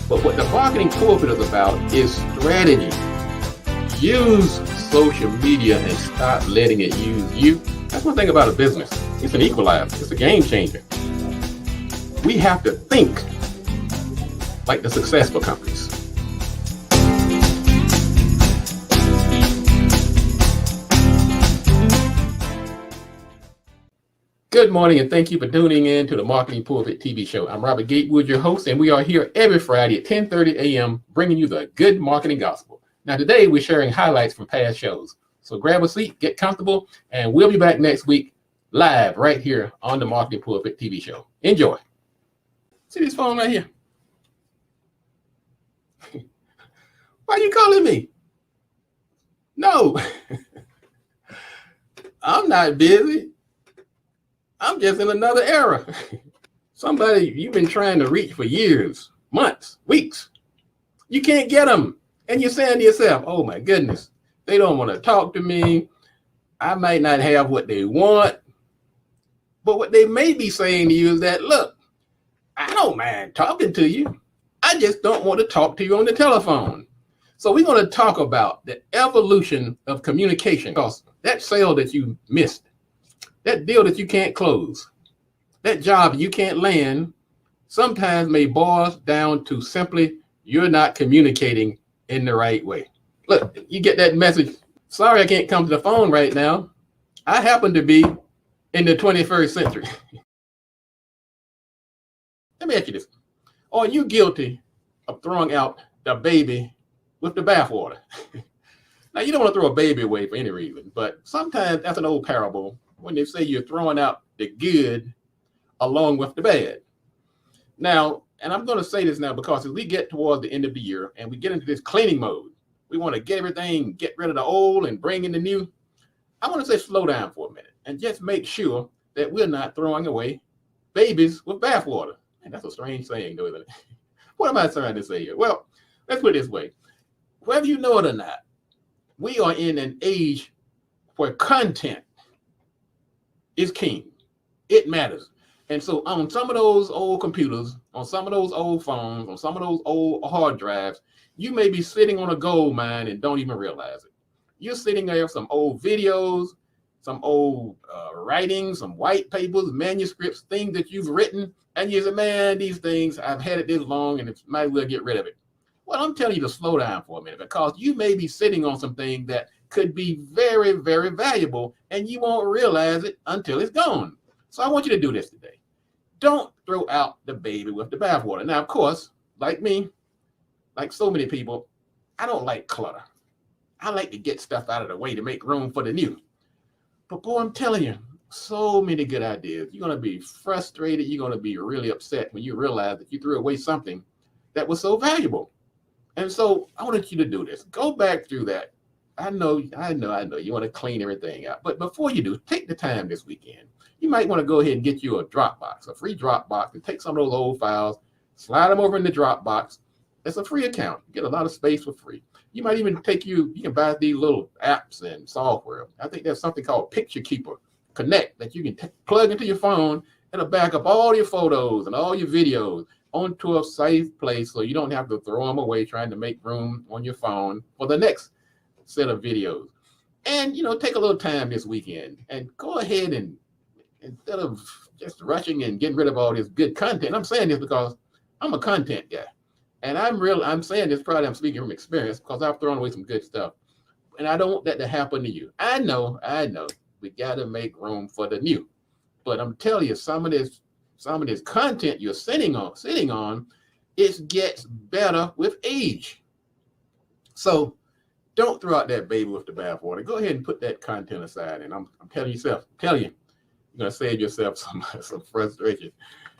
But what the marketing pulpit is about is strategy. Use social media and stop letting it use you. That's one thing about a business. It's an equalizer. It's a game changer. We have to think like the successful companies. Good morning, and thank you for tuning in to the Marketing Pulpit TV show. I'm Robert Gatewood, your host, and we are here every Friday at 10:30 a.m. bringing you the good marketing gospel. Now, today we're sharing highlights from past shows. So grab a seat, get comfortable, and we'll be back next week live right here on the Marketing Pulpit TV show. Enjoy. See this phone right here? Why are you calling me? No, I'm not busy. I'm just in another era. Somebody you've been trying to reach for years, months, weeks. You can't get them. And you're saying to yourself, oh my goodness, they don't want to talk to me. I might not have what they want. But what they may be saying to you is that, look, I don't mind talking to you. I just don't want to talk to you on the telephone. So we're going to talk about the evolution of communication, because that sale that you missed, that deal that you can't close, that job you can't land, sometimes may boil down to simply you're not communicating in the right way. Look, you get that message, sorry, I can't come to the phone right now. I happen to be in the 21st century. Let me ask you this. Are you guilty of throwing out the baby with the bathwater? Now, you don't want to throw a baby away for any reason, but sometimes that's an old parable when they say you're throwing out the good along with the bad. Now, and I'm going to say this now because as we get towards the end of the year and we get into this cleaning mode, we want to get everything, get rid of the old and bring in the new. I want to say slow down for a minute and just make sure that we're not throwing away babies with bathwater. And that's a strange saying, though, isn't it? What am I trying to say here? Well, let's put it this way. Whether you know it or not, we are in an age where content is king. It matters. And so on some of those old computers, on some of those old phones, on some of those old hard drives, you may be sitting on a gold mine and don't even realize it. You're sitting there with some old videos, some old writings, some white papers, manuscripts, things that you've written. And you say, man, these things, I've had it this long and it might as well get rid of it. Well, I'm telling you to slow down for a minute because you may be sitting on something that could be very, very valuable and you won't realize it until it's gone. So I want you to do this today. Don't throw out the baby with the bathwater. Now, of course, like me, like so many people, I don't like clutter. I like to get stuff out of the way to make room for the new. But boy, I'm telling you, so many good ideas. You're going to be frustrated. You're going to be really upset when you realize that you threw away something that was so valuable. And so I wanted you to do this. Go back through that. I know. You want to clean everything out. But before you do, take the time this weekend. You might want to go ahead and get you a Dropbox, a free Dropbox, and take some of those old files, slide them over in the Dropbox. It's a free account. You get a lot of space for free. You might even you can buy these little apps and software. I think there's something called Picture Keeper Connect that you can plug into your phone. It'll back up all your photos and all your videos onto a safe place so you don't have to throw them away trying to make room on your phone for the next set of videos. And, take a little time this weekend and go ahead and instead of just rushing and getting rid of all this good content, I'm saying this because I'm a content guy. And I'm saying this probably I'm speaking from experience because I've thrown away some good stuff. And I don't want that to happen to you. I know. We got to make room for the new. But I'm telling you, some of this content you're sitting on, it gets better with age. So don't throw out that baby with the bathwater. Go ahead and put that content aside. And I'm telling you, you're going to save yourself some frustration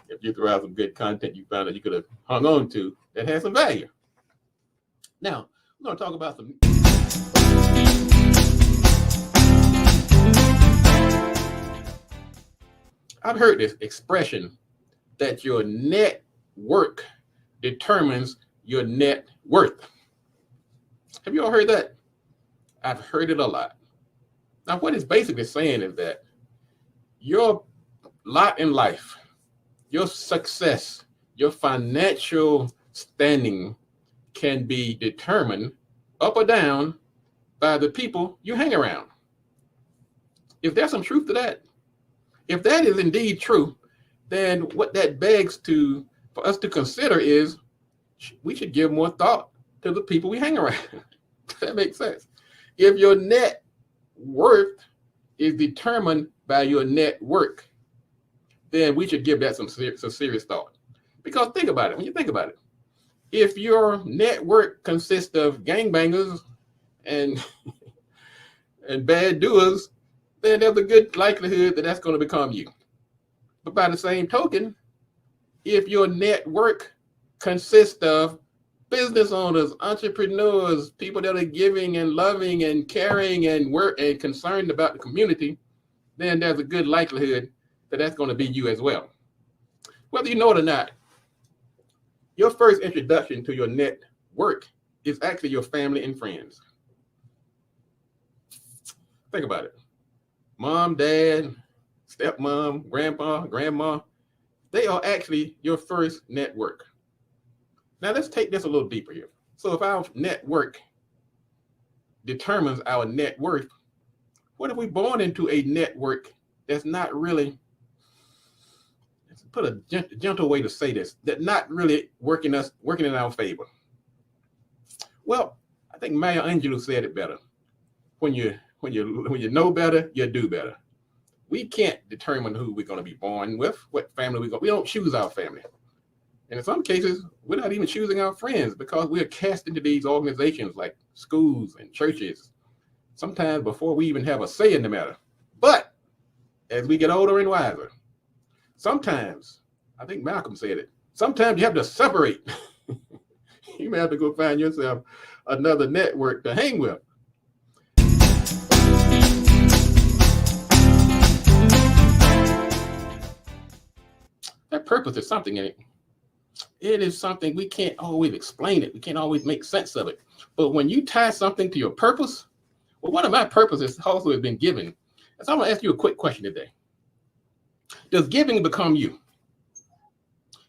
if you throw out some good content you found that you could have hung on to that has some value. Now, we're going to talk about some. I've heard this expression that your net work determines your net worth. Have you all heard that? I've heard it a lot. Now, what it's basically saying is that your lot in life, your success, your financial standing can be determined up or down by the people you hang around. If there's some truth to that, if that is indeed true, then what that begs for us to consider is we should give more thought to the people we hang around. That makes sense. If your net worth is determined by your network, then we should give that some serious thought. Because think about it, when you think about it, if your network consists of gangbangers and and bad doers, then there's a good likelihood that that's going to become you. But by the same token, if your network consists of business owners, entrepreneurs, people that are giving and loving and caring and work and concerned about the community, then there's a good likelihood that that's going to be you as well. Whether you know it or not, your first introduction to your network is actually your family and friends. Think about it. Mom, dad, stepmom, grandpa, grandma, they are actually your first network. Now let's take this a little deeper here. So if our network determines our net worth, what if we're born into a network that's not really, let's put a gentle way to say this, that not really working in our favor? Well, I think Maya Angelou said it better. When you know better, you do better. We can't determine who we're going to be born with, what family we don't choose our family. And in some cases, we're not even choosing our friends because we're cast into these organizations like schools and churches, sometimes before we even have a say in the matter. But as we get older and wiser, sometimes, I think Malcolm said it, sometimes you have to separate. You may have to go find yourself another network to hang with. That purpose is something in it. It is something we can't always explain it. We can't always make sense of it. But when you tie something to your purpose, well, one of my purposes also has been giving. So I'm going to ask you a quick question today. Does giving become you?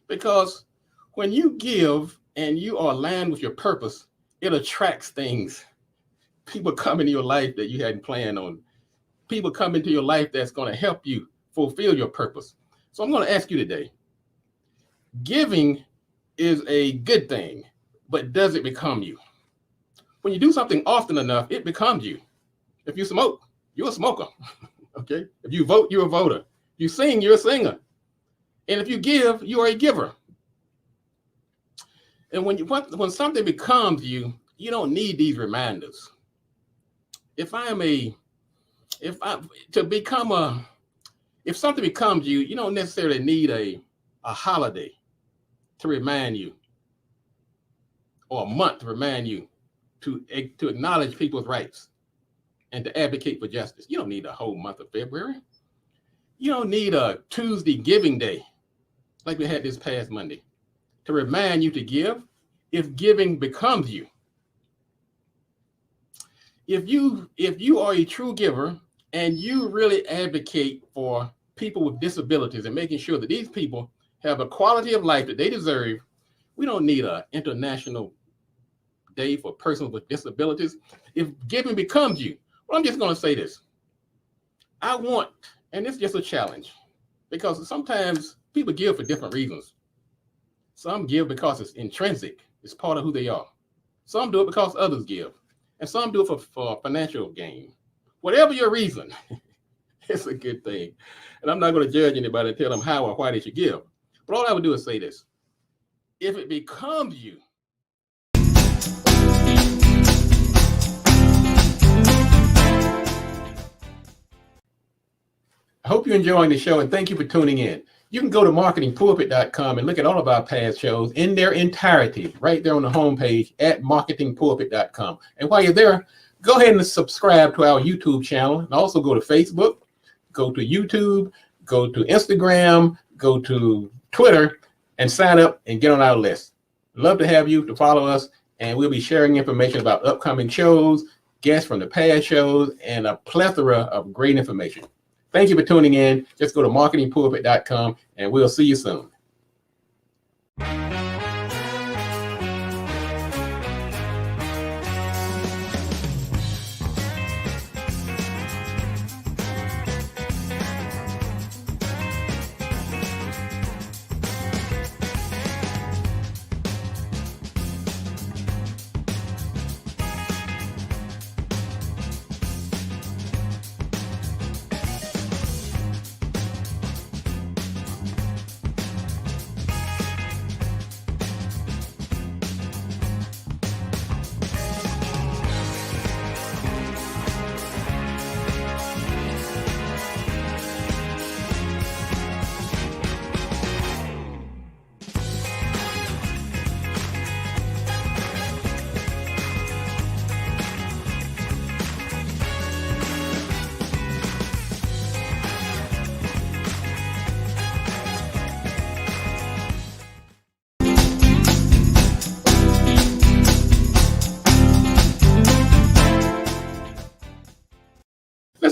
Because when you give and you are aligned with your purpose, it attracts things. People come into your life that you hadn't planned on. People come into your life that's going to help you fulfill your purpose. So I'm going to ask you today, giving is a good thing, but does it become you? When you do something often enough, it becomes you. If you smoke, you're a smoker. Okay? If you vote, you're a voter. If you sing, you're a singer. And if you give, you are a giver. And when something becomes you, you don't need these reminders. If something becomes you, you don't necessarily need a holiday to remind you, or a month to remind you to acknowledge people's rights and to advocate for justice. You don't need a whole month of February. You don't need a Tuesday giving day like we had this past Monday to remind you to give if giving becomes you. If you are a true giver and you really advocate for people with disabilities and making sure that these people have a quality of life that they deserve, we don't need an international day for persons with disabilities. If giving becomes you, well, I'm just going to say this. And it's just a challenge, because sometimes people give for different reasons. Some give because it's intrinsic. It's part of who they are. Some do it because others give. And some do it for financial gain. Whatever your reason, it's a good thing. And I'm not going to judge anybody and tell them how or why they should give. But all I would do is say this. If it becomes you, I hope you're enjoying the show, and thank you for tuning in. You can go to marketingpulpit.com and look at all of our past shows in their entirety right there on the homepage at marketingpulpit.com. And while you're there, go ahead and subscribe to our YouTube channel, and also go to Facebook, go to YouTube, go to Instagram, go to Twitter, and sign up and get on our list. Love to have you to follow us, and we'll be sharing information about upcoming shows, guests from the past shows, and a plethora of great information. Thank you for tuning in. Just go to marketingpulpit.com, and we'll see you soon.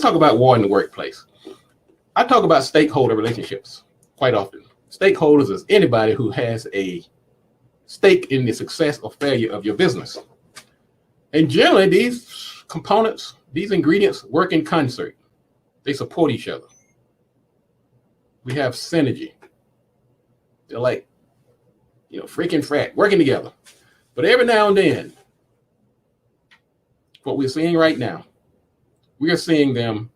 let's talk about war in the workplace. I talk about stakeholder relationships quite often. Stakeholders is anybody who has a stake in the success or failure of your business. And generally, these components, these ingredients work in concert. They support each other. We have synergy. They're like, freaking frat, working together. But every now and then, what we're seeing right now, we are seeing them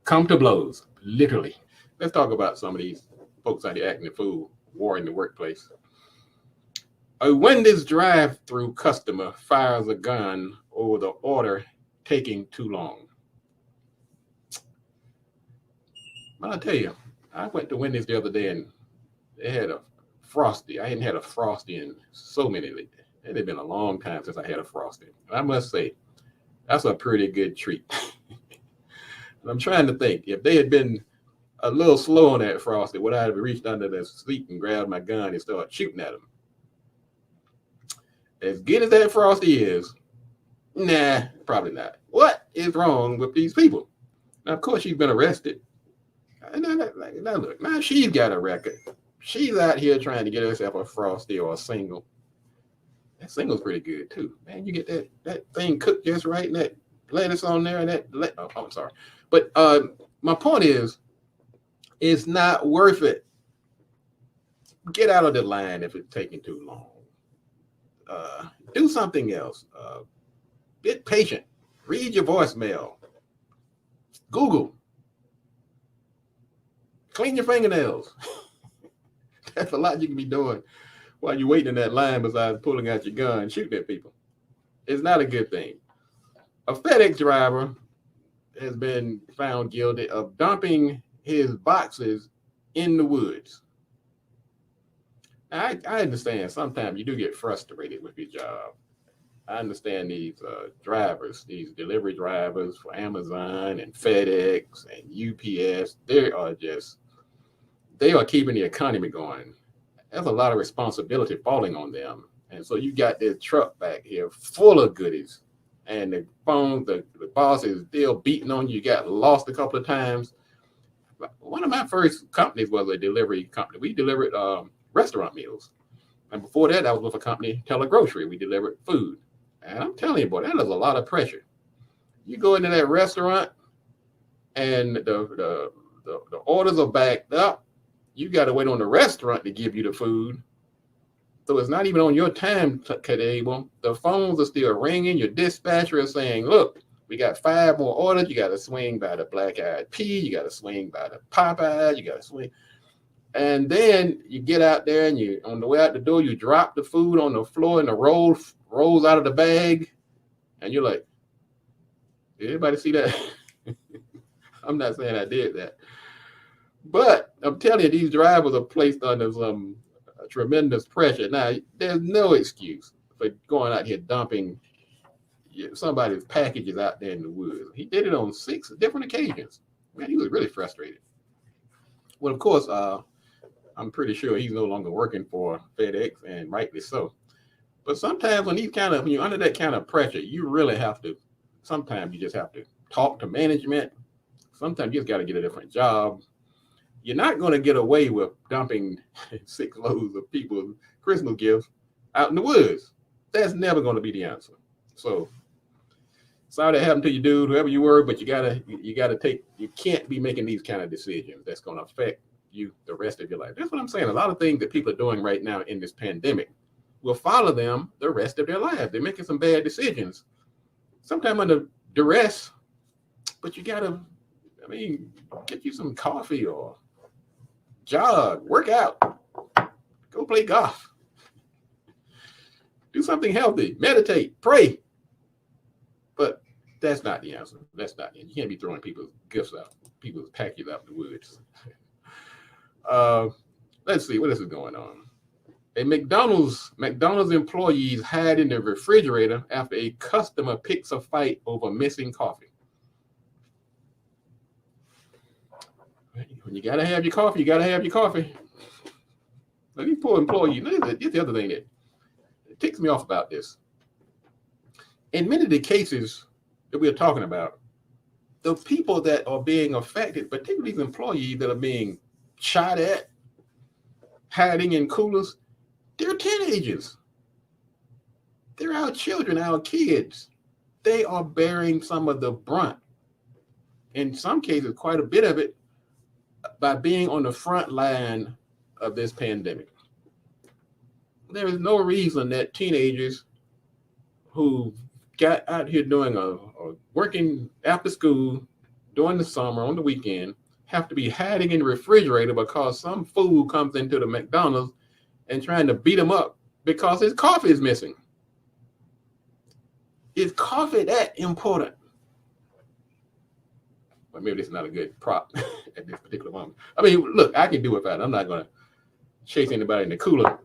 come to blows, literally. Let's talk about some of these folks out here acting a fool, war in the workplace. A Wendy's drive-through customer fires a gun over the order taking too long. Well, I'll tell you, I went to Wendy's the other day and they had a Frosty. I hadn't had a Frosty in so many days. It had been a long time since I had a Frosty. I must say, that's a pretty good treat. And I'm trying to think, if they had been a little slow on that Frosty, would I have reached under their seat and grabbed my gun and started shooting at them? As good as that Frosty is, nah, probably not. What is wrong with these people? Now, of course, she's been arrested. Now look, now she's got a record. She's out here trying to get herself a Frosty or a single. That single's pretty good too, man. You get that thing cooked just right, and that lettuce on there, and I'm sorry, but my point is, it's not worth it. Get out of the line if it's taking too long. Do something else. Be patient. Read your voicemail. Google. Clean your fingernails. That's a lot you can be doing while you're waiting in that line besides pulling out your gun and shooting at people. It's not a good thing. A FedEx driver has been found guilty of dumping his boxes in the woods. I understand sometimes you do get frustrated with your job. I understand these drivers, these delivery drivers for Amazon and FedEx and UPS, they are keeping the economy going. There's a lot of responsibility falling on them. And so you got this truck back here full of goodies, and the boss is still beating on you. You got lost a couple of times. One of my first companies was a delivery company. We delivered restaurant meals. And before that, I was with a company, Telegrocery. We delivered food. And I'm telling you, boy, that is a lot of pressure. You go into that restaurant and the orders are backed up. You got to wait on the restaurant to give you the food. So it's not even on your time table. The phones are still ringing. Your dispatcher is saying, look, we got 5 more orders. You got to swing by the Black Eyed Pea. You got to swing by the Popeye. You got to swing. And then you get out there and you, on the way out the door, you drop the food on the floor and the roll rolls out of the bag. And you're like, did anybody see that? I'm not saying I did that. But I'm telling you, these drivers are placed under some tremendous pressure. Now, there's no excuse for going out here dumping somebody's packages out there in the woods. He did it on 6 different occasions. Man, he was really frustrated. Well, of course, I'm pretty sure he's no longer working for FedEx, and rightly so. But sometimes when you're under that kind of pressure, you really have to, sometimes you just have to talk to management. Sometimes you just got to get a different job. You're not going to get away with dumping 6 loads of people's Christmas gifts out in the woods. That's never going to be the answer. So sorry that happened to you, dude, whoever you were, but you can't be making these kind of decisions that's going to affect you the rest of your life. That's what I'm saying. A lot of things that people are doing right now in this pandemic will follow them the rest of their lives. They're making some bad decisions, sometimes under duress, but you got to, get you some coffee or jog, work out, go play golf, do something healthy, meditate, pray. But that's not the answer. That's not it. You can't be throwing people's gifts out, people's packages out in the woods. Let's see what else is going on. A McDonald's employees hide in the refrigerator after a customer picks a fight over missing coffee. When you gotta have your coffee, you gotta have your coffee. Now, these poor employees. Here's the other thing that ticks me off about this. In many of the cases that we're talking about, the people that are being affected, particularly these employees that are being shot at, hiding in coolers, they're teenagers. They're our children, our kids. They are bearing some of the brunt. In some cases, quite a bit of it, by being on the front line of this pandemic. There is no reason that teenagers who got out here doing a working after school during the summer on the weekend have to be hiding in the refrigerator because some fool comes into the McDonald's and trying to beat them up because his coffee is missing. Is coffee that important? Well, maybe this is not a good prop at this particular moment. I mean, look, I can do it without it. I'm not going to chase anybody in the cooler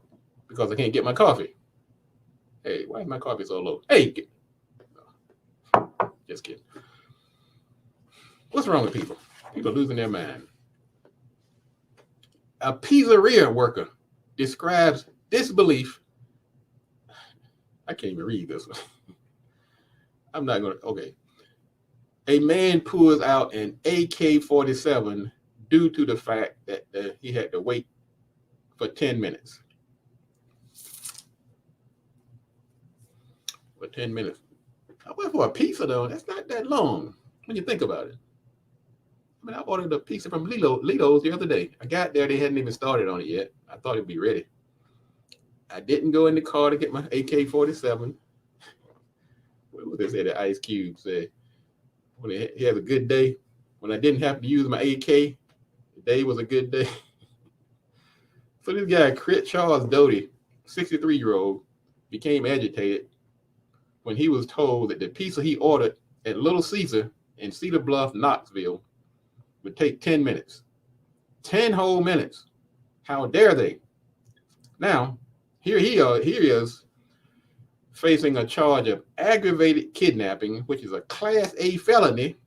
because I can't get my coffee. Hey, why is my coffee so low? Hey, just kidding. What's wrong with people? People are losing their mind. A pizzeria worker describes disbelief. I can't even read this one. I'm not going to. Okay. A man pulls out an AK-47 due to the fact that he had to wait for 10 minutes. For 10 minutes. I went for a pizza, though. That's not that long when you think about it. I mean, I ordered a pizza from Lido's the other day. I got there. They hadn't even started on it yet. I thought it'd be ready. I didn't go in the car to get my AK-47. What was this that Ice Cube said? When he had a good day, when I didn't have to use my AK, the day was a good day. So this guy, Charles Doty, 63-year-old, became agitated when he was told that the pizza he ordered at Little Caesar in Cedar Bluff, Knoxville, would take 10 minutes. 10 whole minutes. How dare they? Now, here he is facing a charge of aggravated kidnapping, which is a Class A felony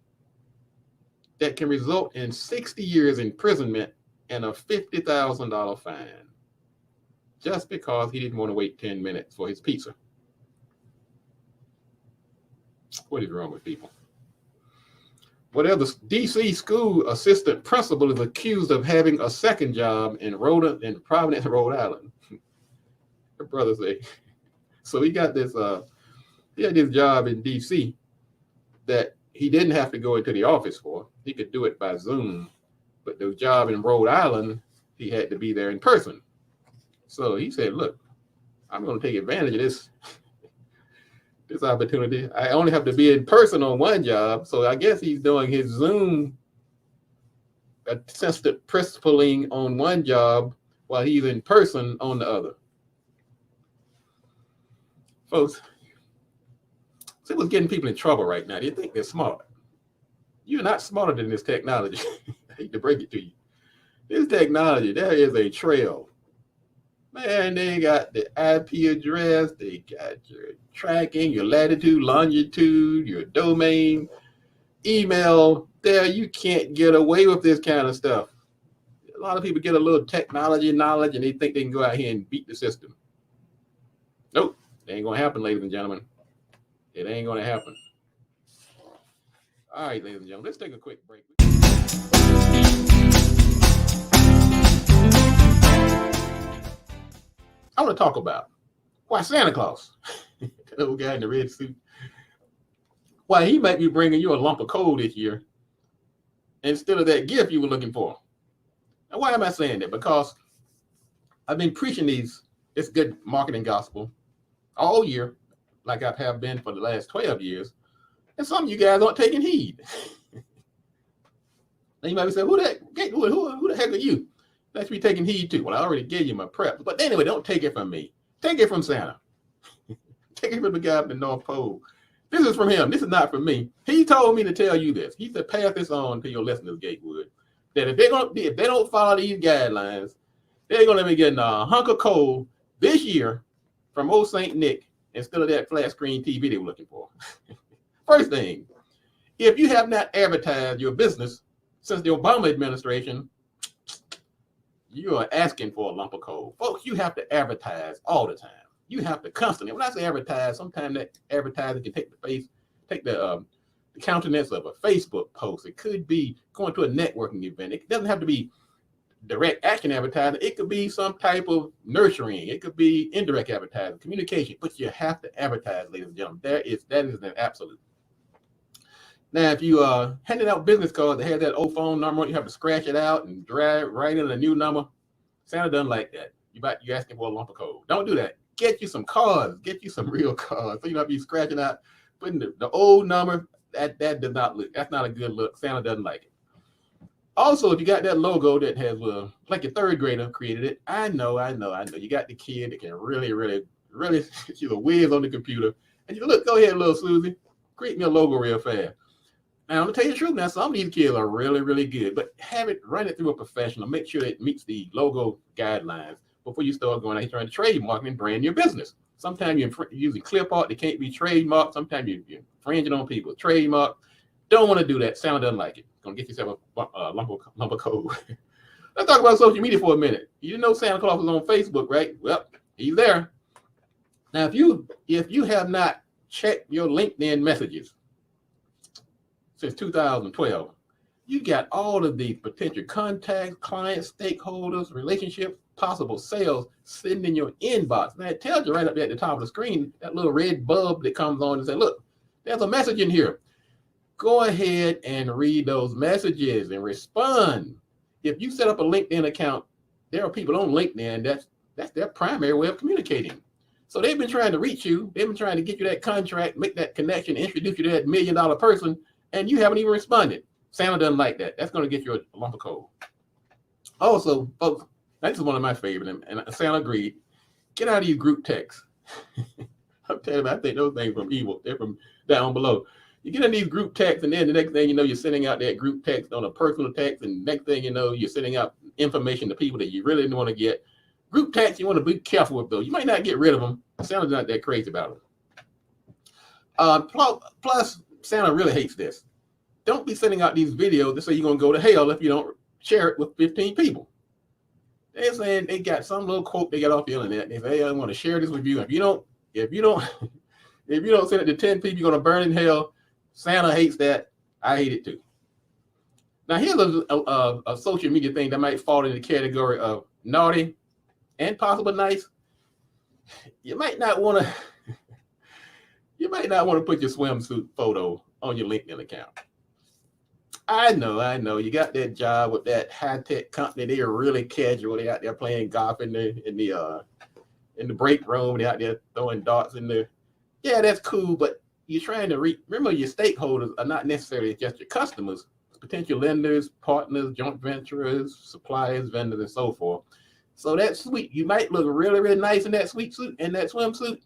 that can result in 60 years imprisonment and a $50,000 fine, just because he didn't want to wait 10 minutes for his pizza. What is wrong with people? Whatever, the D.C. school assistant principal is accused of having a second job in Providence, Rhode Island. Her brother say. So he got this. He had this job in D.C. that he didn't have to go into the office for. He could do it by Zoom. But the job in Rhode Island, he had to be there in person. So he said, "Look, I'm going to take advantage of this opportunity. I only have to be in person on one job." So I guess he's doing his Zoom assistant principaling on one job while he's in person on the other. Folks, see what's getting people in trouble right now. They think they're smart. You're not smarter than this technology. I hate to break it to you. This technology, there is a trail. Man, they got the IP address, they got your tracking, your latitude, longitude, your domain, email. There, you can't get away with this kind of stuff. A lot of people get a little technology knowledge and they think they can go out here and beat the system. Nope, it ain't gonna happen, ladies and gentlemen. It ain't gonna happen. All right, ladies and gentlemen, let's take a quick break. I want to talk about why Santa Claus, that old guy in the red suit, why he might be bringing you a lump of coal this year instead of that gift you were looking for. And why am I saying that? Because I've been preaching this good marketing gospel all year, like I have been for the last 12 years, and some of you guys aren't taking heed. Now you might be saying, who the heck are you? Let's be taking heed too. Well, I already gave you my prep. But anyway, don't take it from me. Take it from Santa. Take it from the guy up in the North Pole. This is from him. This is not from me. He told me to tell you this. He said, pass this on to your listeners, Gatewood, that if they don't follow these guidelines, they're going to be getting a hunk of coal this year from old St. Nick instead of that flat screen TV they were looking for. First thing, if you have not advertised your business since the Obama administration, you are asking for a lump of coal. Folks, you have to advertise all the time. You have to constantly. When I say advertise, sometimes that advertising can take the the countenance of a Facebook post. It could be going to a networking event. It doesn't have to be direct action advertising. It could be some type of nurturing. It could be indirect advertising, communication, but you have to advertise, ladies and gentlemen. That is an absolute. Now, if you handed out business cards that had that old phone number, you have to scratch it out and drive right in a new number. Santa doesn't like that. You're asking for a lump of coal. Don't do that. Get you some cards. Get you some real cards. So you don't have to be scratching out, putting the old number. That does not look. That's not a good look. Santa doesn't like it. Also, if you got that logo that has, like your third grader created it, I know. You got the kid that can really, she's a whiz on the computer. And you look, go ahead, little Susie, create me a logo real fast. Now, I'm gonna tell you the truth. Now, some of these kids are really good, but run it through a professional. Make sure it meets the logo guidelines before you start going out here trying to trademark and brand your business. Sometimes you're using clip art that can't be trademarked. Sometimes you're infringing on people's trademark. Don't want to do that. Santa doesn't like it. Gonna get yourself a lump of coal. Let's talk about social media for a minute. You know Santa Claus is on Facebook, right? Well, he's there. Now, if you have not checked your LinkedIn messages since 2012, you got all of these potential contacts, clients, stakeholders, relationships, possible sales sitting in your inbox. Now, it tells you right up there at the top of the screen, that little red bulb that comes on and says, look, there's a message in here. Go ahead and read those messages and respond. If you set up a LinkedIn account, there are people on LinkedIn that's their primary way of communicating. So they've been trying to reach you. They've been trying to get you that contract, make that connection, introduce you to that $1 million person, and you haven't even responded. Santa doesn't like that. That's going to get you a lump of coal. Also, folks, this is one of my favorites, and Santa agreed. Get out of your group texts. I'm telling you, I think those things from evil. They're from down below. You get in these group texts, and then the next thing you know, you're sending out that group text on a personal text, and next thing you know, you're sending out information to people that you really don't want to get. Group text, you want to be careful with those. You might not get rid of them. Santa's not that crazy about them. Plus, Santa really hates this. Don't be sending out these videos that say you're going to go to hell if you don't share it with 15 people. They're saying they got some little quote they got off the internet. They say, hey, I want to share this with you. If you don't send it to 10 people, you're going to burn in hell. Santa hates that. I hate it too. Now, here's a social media thing that might fall in the category of naughty and possible nice. You might not want to put your swimsuit photo on your LinkedIn account. I know. You got that job with that high-tech company. They are really casual. They out there playing golf in the break room. They out there throwing darts in the. Yeah, that's cool, but you're trying to remember your stakeholders are not necessarily just your customers, potential lenders, partners, joint venturers, suppliers, vendors, and so forth. So that suite, you might look really nice in that sweet suit and that swimsuit,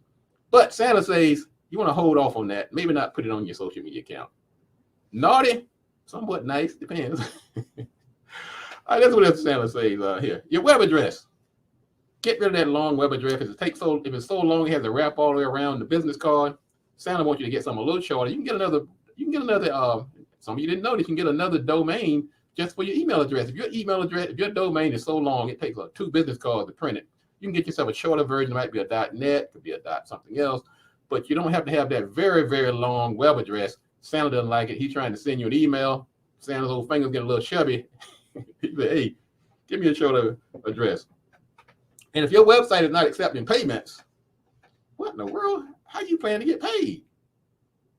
but Santa says you want to hold off on that. Maybe not put it on your social media account. Naughty, somewhat nice, depends. All right, that's what Santa says here. Your web address. Get rid of that long web address. If it's so long, it has to wrap all the way around the business card. Santa wants you to get something a little shorter. You can get another. Some of you didn't know that you can get another domain just for your email address. If your domain is so long, it takes 2 business cards to print it. You can get yourself a shorter version. It might be a .net, could be a something else, but you don't have to have that very long web address. Santa doesn't like it. He's trying to send you an email. Santa's old fingers get a little chubby. He said, hey, give me a shorter address. And if your website is not accepting payments, what in the world? How you plan to get paid?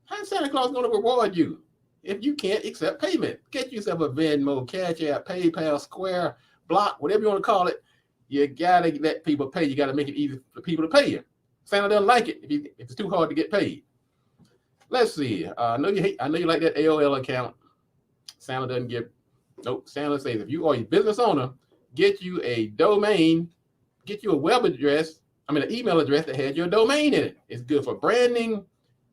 How's Santa Claus going to reward you if you can't accept payment? Get yourself a Venmo, Cash App, PayPal, Square, Block, whatever you want to call it. You got to let people pay. You got to make it easy for people to pay you. Santa doesn't like it if it's too hard to get paid. Let's see. I know you like that AOL account. Santa doesn't give. Nope. Santa says if you are a business owner, get you a domain, get you a web address. An email address that has your domain in it. It's good for branding,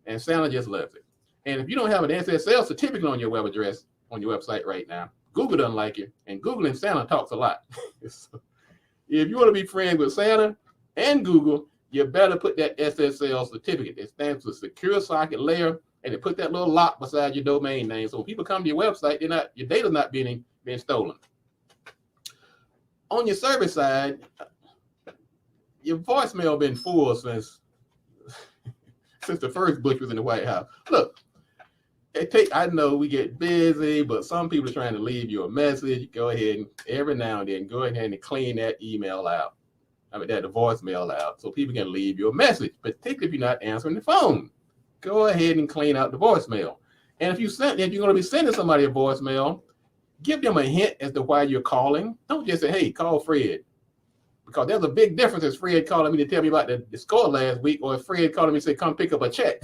and Santa just loves it. And if you don't have an SSL certificate on your web address, on your website right now, Google doesn't like it, and Google and Santa talks a lot. So if you want to be friends with Santa and Google, you better put that SSL certificate. It stands for Secure Socket Layer, and it put that little lock beside your domain name. So when people come to your website, your data's not being stolen. On your service side, your voicemail been full since the first Bush was in the White House. Look, I know we get busy, but some people are trying to leave you a message. Go ahead and every now and then go ahead and clean that email out. The voicemail out, so people can leave you a message, particularly if you're not answering the phone. Go ahead and clean out the voicemail. And if you're going to be sending somebody a voicemail, give them a hint as to why you're calling. Don't just say, hey, call Fred. Because there's a big difference if Fred calling me to tell me about the score last week, or if Fred calling me to say, come pick up a check.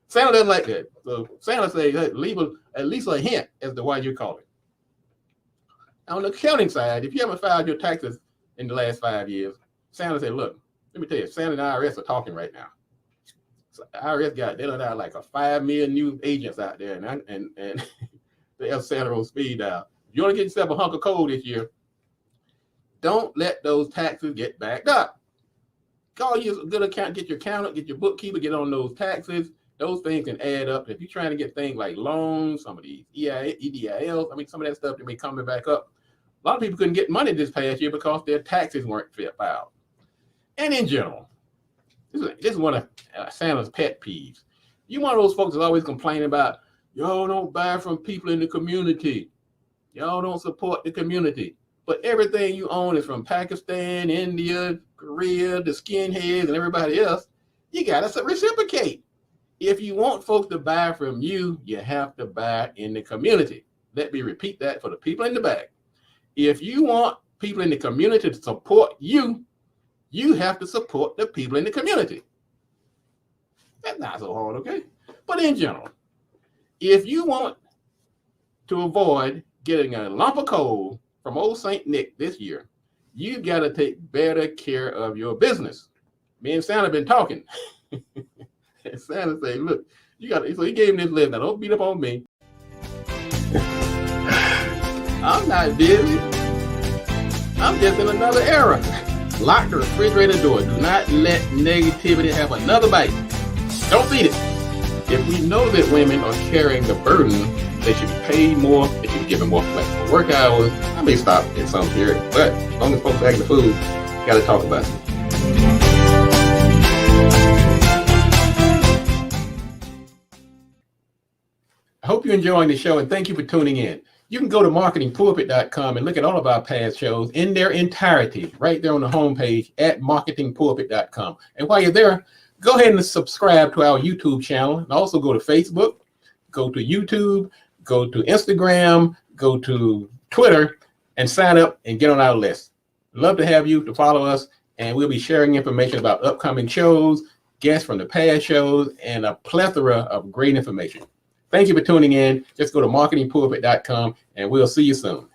Santa doesn't like that. So Santa says, hey, leave at least a hint as to why you're calling. Now, on the accounting side, if you haven't filed your taxes in the last 5 years, Santa said, look, let me tell you, Santa and the IRS are talking right now. So IRS they got like a 5 million new agents out there, and they have Santa on speed dial. If you want to get yourself a hunk of coal this year, don't let those taxes get backed up. Call you a good account, get your accountant, get your bookkeeper, get on those taxes. Those things can add up. If you're trying to get things like loans, some of these EDILs, some of that stuff that may coming back up. A lot of people couldn't get money this past year because their taxes weren't filed. And in general, this is one of Santa's pet peeves. You one of those folks that's always complaining about, y'all don't buy from people in the community. Y'all don't support the community. But everything you own is from Pakistan, India, Korea, the skinheads, and everybody else. You got to reciprocate. If you want folks to buy from you, you have to buy in the community. Let me repeat that for the people in the back. If you want people in the community to support you, you have to support the people in the community. That's not so hard, okay? But in general, if you want to avoid getting a lump of coal from old St. Nick this year, you got to take better care of your business. Me and Santa have been talking. And Santa said, look, so he gave him this list. Now, don't beat up on me. I'm not busy. I'm just in another era. Lock the refrigerator door. Do not let negativity have another bite. Don't feed it. If we know that women are carrying the burden, they should be paid more. They should be given more flexible work hours. I may stop in some period, but as long as folks back the food, got to talk about it. I hope you're enjoying the show, and thank you for tuning in. You can go to marketingpulpit.com and look at all of our past shows in their entirety right there on the homepage at marketingpulpit.com. And while you're there, go ahead and subscribe to our YouTube channel, and also go to Facebook, go to YouTube, go to Instagram, go to Twitter, and sign up and get on our list. Love to have you to follow us, and we'll be sharing information about upcoming shows, guests from the past shows, and a plethora of great information. Thank you for tuning in. Just go to marketingpulpit.com, and we'll see you soon.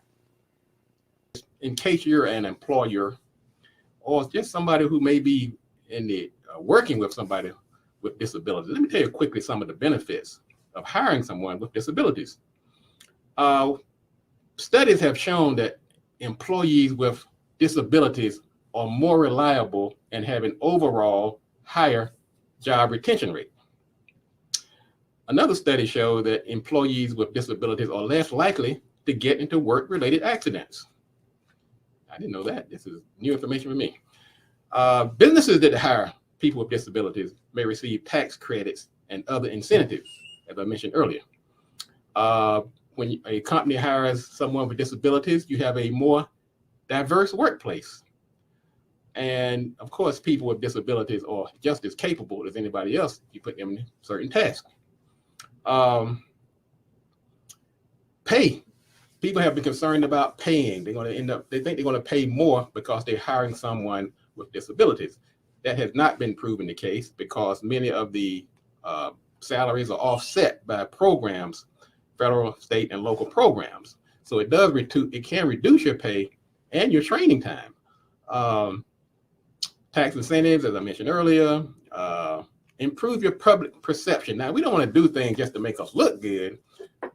In case you're an employer or just somebody who may be in the working with somebody with disabilities, let me tell you quickly some of the benefits of hiring someone with disabilities. Studies have shown that employees with disabilities are more reliable and have an overall higher job retention rate. Another study showed that employees with disabilities are less likely to get into work-related accidents. I didn't know that. This is new information for me. Businesses that hire people with disabilities may receive tax credits and other incentives, as I mentioned earlier. When a company hires someone with disabilities, you have a more diverse workplace. And of course, people with disabilities are just as capable as anybody else if you put them in certain tasks. Pay. People have been concerned about paying. They think they're going to pay more because they're hiring someone with disabilities. That has not been proven the case because many of the salaries are offset by programs, federal, state, and local programs. So it can reduce your pay and your training time. Tax incentives, as I mentioned earlier, improve your public perception. Now, we don't want to do things just to make us look good,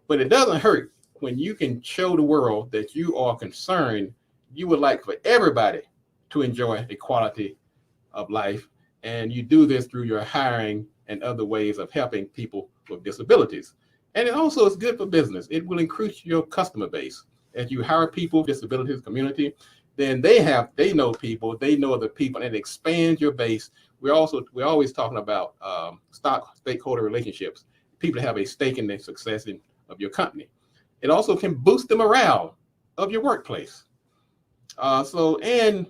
but it doesn't hurt when you can show the world that you are concerned. You would like for everybody to enjoy a quality of life, and you do this through your hiring and other ways of helping people with disabilities. And it also is good for business. It will increase your customer base. As you hire people with disabilities community, then they know people, they know other people, and it expands your base. We're always talking about stakeholder relationships. people to have a stake in the success of your company. It also can boost the morale of your workplace. And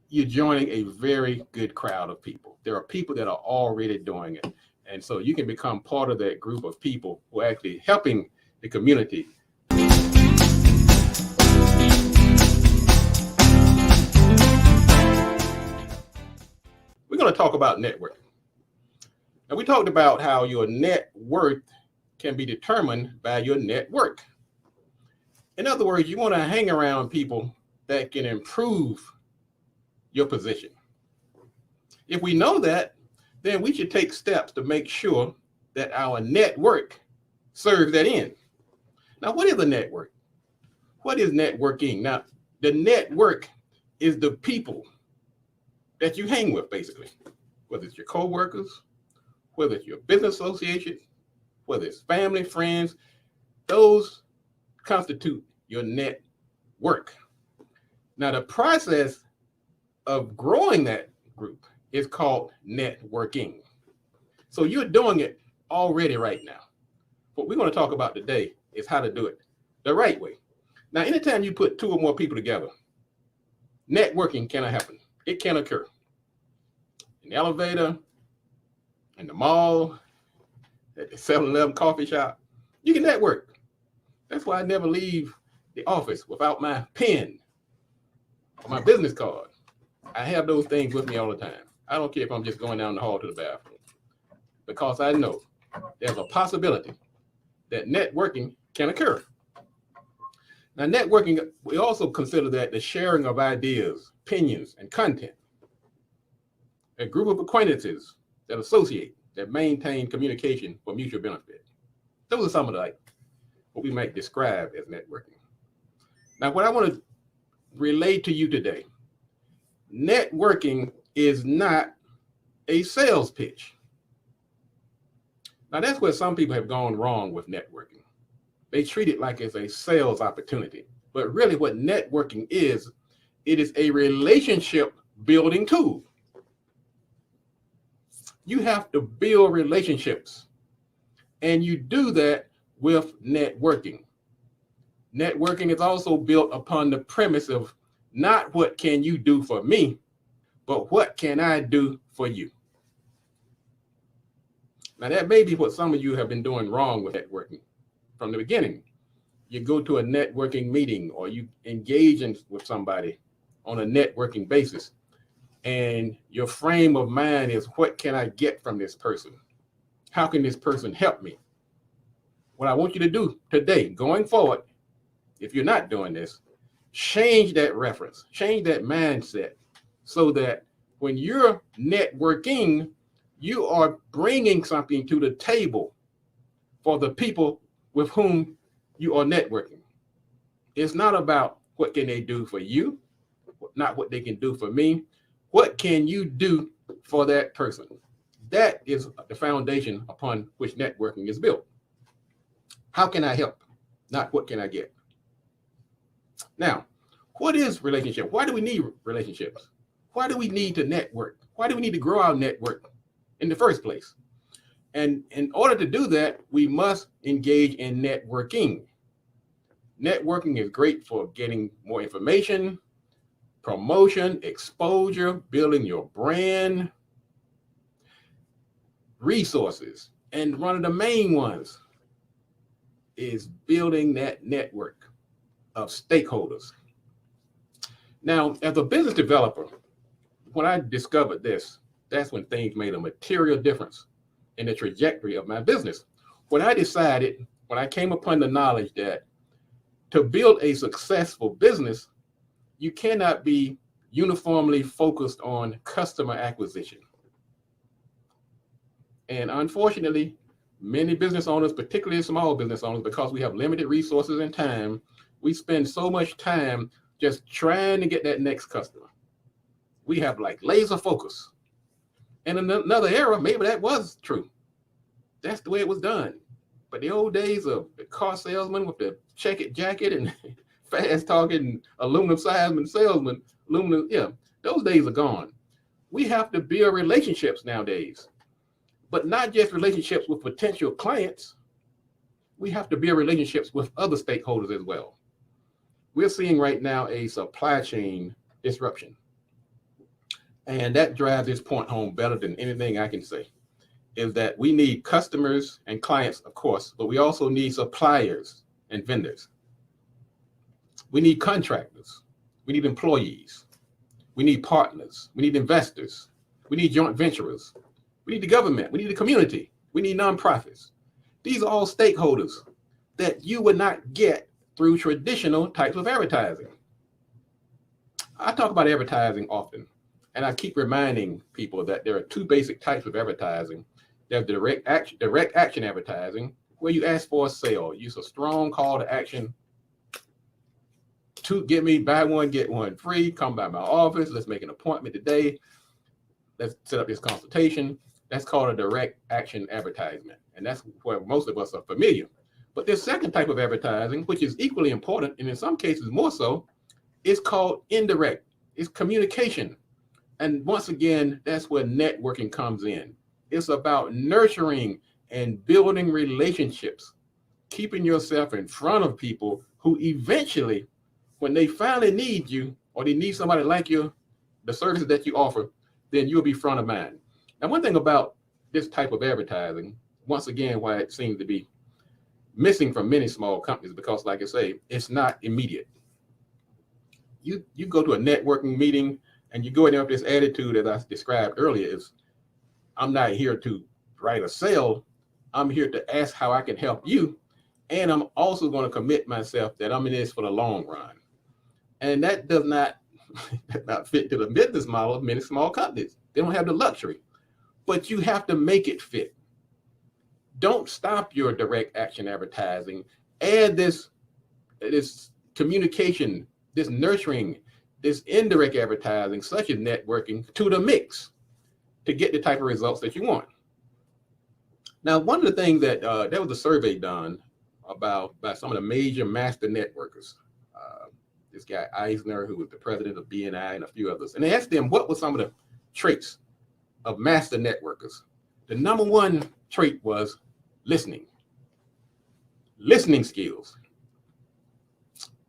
you're joining a very good crowd of people. There are people that are already doing it. And so you can become part of that group of people who are actually helping the community. We're going to talk about networking. Now, we talked about how your net worth can be determined by your network. In other words, you want to hang around people that can improve your position. If we know that, then we should take steps to make sure that our network serves that end. Now, what is a network? What is networking? Now, the network is the people that you hang with, basically, whether it's your coworkers, whether it's your business association, whether it's family, friends, those constitute your network. Now, the process of growing that group is called networking. So you're doing it already right now. What we're going to talk about today is how to do it the right way. Now, anytime you put two or more people together, networking cannot happen. It can occur in the elevator, in the mall, at the 7-Eleven coffee shop. You can network. That's why I never leave the office without my pen or my business card. I have those things with me all the time. I don't care if I'm just going down the hall to the bathroom, because I know there's a possibility that networking can occur. Now, networking, we also consider that the sharing of ideas, opinions, and content. A group of acquaintances that associate, that maintain communication for mutual benefit. Those are some of what we might describe as networking. Now, what I want to relay to you today, networking is not a sales pitch. Now, that's where some people have gone wrong with networking. They treat it like it's a sales opportunity. But really what networking is, it is a relationship building tool. You have to build relationships, and you do that with networking. Networking is also built upon the premise of not what can you do for me, but what can I do for you? Now, that may be what some of you have been doing wrong with networking from the beginning. You go to a networking meeting or you engage with somebody on a networking basis, and your frame of mind is, what can I get from this person? How can this person help me? What I want you to do today, going forward, if you're not doing this, change that reference, change that mindset, so that when you're networking, you are bringing something to the table for the people with whom you are networking. It's not about what can they do for you, not what they can do for me. What can you do for that person? That is the foundation upon which networking is built. How can I help? Not what can I get? Now, what is relationship? Why do we need relationships? Why do we need to network? Why do we need to grow our network in the first place? And in order to do that, we must engage in networking. Networking is great for getting more information, promotion, exposure, building your brand, resources. And one of the main ones is building that network of stakeholders. Now, as a business developer, when I discovered this, that's when things made a material difference in the trajectory of my business. When I came upon the knowledge that to build a successful business, you cannot be uniformly focused on customer acquisition. And unfortunately, many business owners, particularly small business owners, because we have limited resources and time, we spend so much time just trying to get that next customer. We have laser focus. And in another era, maybe that was true. That's the way it was done. But the old days of the car salesman with the checkered jacket and fast talking aluminum salesman, those days are gone. We have to build relationships nowadays. But not just relationships with potential clients. We have to build relationships with other stakeholders as well. We're seeing right now a supply chain disruption. And that drives this point home better than anything I can say, is that we need customers and clients, of course, but we also need suppliers and vendors. We need contractors. We need employees. We need partners. We need investors. We need joint venturers. We need the government. We need the community. We need nonprofits. These are all stakeholders that you would not get through traditional types of advertising. I talk about advertising often, and I keep reminding people that there are two basic types of advertising. There's direct action advertising, where you ask for a sale. Use a strong call to action to get me, buy one, get one free, come by my office, let's make an appointment today, let's set up this consultation. That's called a direct action advertisement. And that's where most of us are familiar. But this second type of advertising, which is equally important, and in some cases more so, is called indirect. It's communication. And once again, that's where networking comes in. It's about nurturing and building relationships, keeping yourself in front of people who eventually, when they finally need you, or they need somebody like you, the services that you offer, then you'll be front of mind. Now, one thing about this type of advertising, once again, why it seems to be missing from many small companies, because like I say, it's not immediate. You go to a networking meeting and you go in there with this attitude that I described earlier, is I'm not here to write a sale. I'm here to ask how I can help you. And I'm also going to commit myself that I'm in this for the long run. And that does not fit to the business model of many small companies. They don't have the luxury, but you have to make it fit. Don't stop your direct action advertising. Add this communication, this nurturing, this indirect advertising, such as networking, to the mix to get the type of results that you want. Now, one of the things that there was a survey done by some of the major master networkers. This guy Eisner, who was the president of BNI, and a few others, and they asked them what were some of the traits of master networkers. The number one trait was listening skills.